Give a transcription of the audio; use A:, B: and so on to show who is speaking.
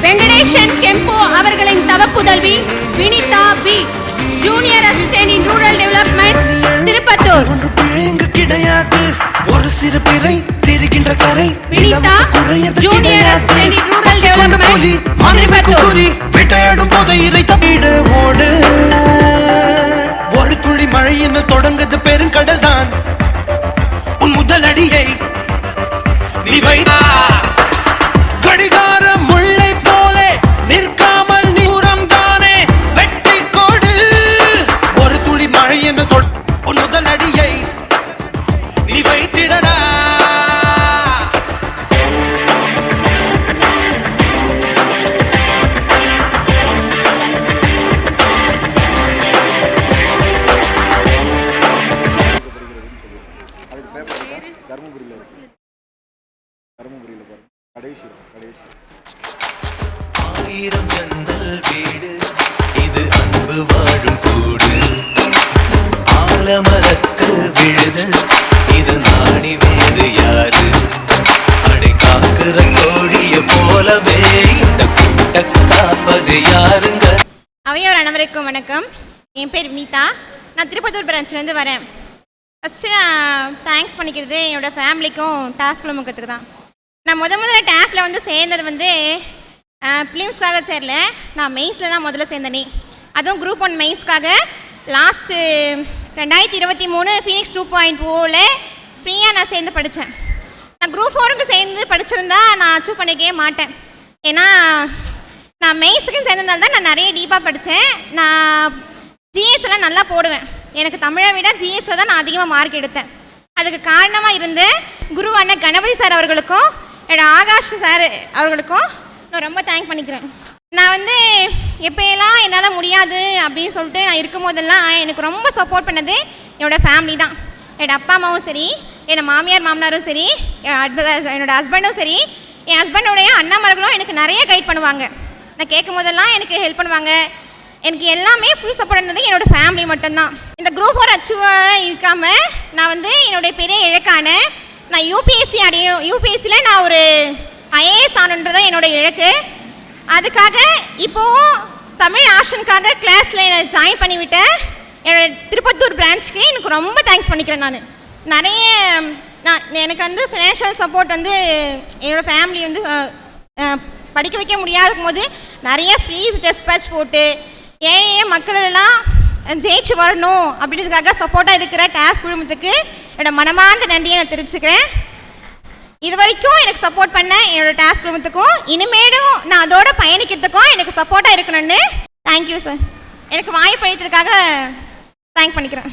A: வெங்கடேஷன் கெம்போ அவர்களின் தவப்புதல்வி Vinitha B, junior assistant in rural development, Tirupathur.
B: கிடையாது ஒரு சிறு பிறை தெரிகின்ற கரை.
A: Vinitha junior assistant in rural development, Tirupathur.
B: வேட்டையாடும் போது இறை தமிழ் ஓடு. ஒரு துளி மழையின்னு தொடங்குது பெருங்கடல் தான். உன் முதல் அடியை நீ வைத்தா கடிகார முல்லை போலே நிற்காமல் நீரம் தானே வெட்டி கோடு. ஒரு துளி மழையின்னு உன் முதல் அடியை நீ வைத்திடடா. ஆயிரம் ஜன்னல் வீடு இது அன்பு வாழும் கூடு. ஆலமரத்து விழுது இது நாணி வேறு யாரு. அடை காக்குற கோழிய போலவே இந்த கூட்ட காப்பது யாருங்க.
C: அவையோர் அனைவருக்கும் வணக்கம். என் பேர் வினிதா. நான் திருப்பத்தூர் பிரான்ச்லேருந்து வரேன். ஃபஸ்ட்டு நான் தேங்க்ஸ் பண்ணிக்கிறது என்னோடய ஃபேமிலிக்கும் டாஃப் குழுமத்துக்கு தான். நான் முதல்ல டேஃபில் வந்து சேர்ந்தது ஃபிலிம்ஸ்க்காக சேரல, நான் மெயின்ஸில் தான் முதல்ல சேர்ந்தனே. அதுவும் குரூப் 1 மெயின்ஸ்க்காக லாஸ்ட்டு 2023 ஃபீனிக்ஸ் 2.0 ஃப்ரீயாக நான் சேர்ந்து படித்தேன். நான் குரூப் 4க்கு சேர்ந்து படிச்சிருந்தா நான் அச்சீவ் பண்ணிக்கவே மாட்டேன். ஏன்னா நான் மெயின்ஸுக்கும் சேர்ந்ததால் தான் நான் நிறைய டீப்பாக படித்தேன். நான் ஜிஎஸ்லாம் நல்லா போடுவேன். எனக்கு தமிழை விட ஜிஎஸ்ல தான் நான் அதிகமாக மார்க் எடுத்தேன். அதுக்கு காரணமாக இருந்து குருவான கணபதி சார் அவர்களுக்கும் என்னோட ஆகாஷ் சார் அவர்களுக்கும் நான் ரொம்ப தேங்க் பண்ணிக்கிறேன். நான் எப்போயெல்லாம் என்னால் முடியாது அப்படின்னு சொல்லிட்டு நான் இருக்கும் போதெல்லாம் எனக்கு ரொம்ப சப்போர்ட் பண்ணது என்னோடய ஃபேமிலி தான். என்னோடய அப்பா அம்மாவும் சரி, என்னோட மாமியார் மாமனாரும் சரி, என்னோடய ஹஸ்பண்டும் சரி, என் ஹஸ்பண்டோடைய அண்ணாமர்களும் எனக்கு நிறைய கைட் பண்ணுவாங்க. நான் கேட்கும் போதெல்லாம் எனக்கு ஹெல்ப் பண்ணுவாங்க. எனக்கு எல்லாமே ஃபுல் சப்போர்ட் இருந்தது என்னோடய ஃபேமிலி மட்டும்தான். இந்த குரூப் 4 அச்சீவாக இருக்காமல் நான் என்னுடைய பெரிய இலக்கான நான் யூபிஎஸ்சி அடையும். யூபிஎஸ்சியில் நான் ஒரு ஐஏஎஸ் ஆனுன்றதான் என்னோடய இலக்கு. அதுக்காக இப்போவும் தமிழ் ஆப்ஷனுக்காக கிளாஸில் என்னை ஜாயின் பண்ணிவிட்டேன். என்னோடய திருப்பத்தூர் பிரான்ச்சுக்கு எனக்கு ரொம்ப தேங்க்ஸ் பண்ணிக்கிறேன். நான் எனக்கு ஃபினான்ஷியல் சப்போர்ட் என்னோடய ஃபேமிலி படிக்க வைக்க முடியாத போது நிறைய ஃப்ரீ டெஸ்ட் பேட்ச் போட்டு ஏழை மக்களெல்லாம் ஜெயிச்சு வரணும் அப்படின்றதுக்காக சப்போர்ட்டாக இருக்கிற டாஃப் குழுமத்துக்கு என்னோட மனமார்ந்த நன்றியை நான் தெரிவிச்சுக்கிறேன். இது வரைக்கும் எனக்கு சப்போர்ட் பண்ண என்னோட டாஃப் குழுமத்துக்கும் இனிமேலும் நான் அதோட பயணிக்கிறதுக்கும் எனக்கு சப்போர்ட்டாக இருக்கணும்னு தேங்க்யூ சார். எனக்கு வாய்ப்பு அளித்ததுக்காக தேங்க் பண்ணிக்கிறேன்.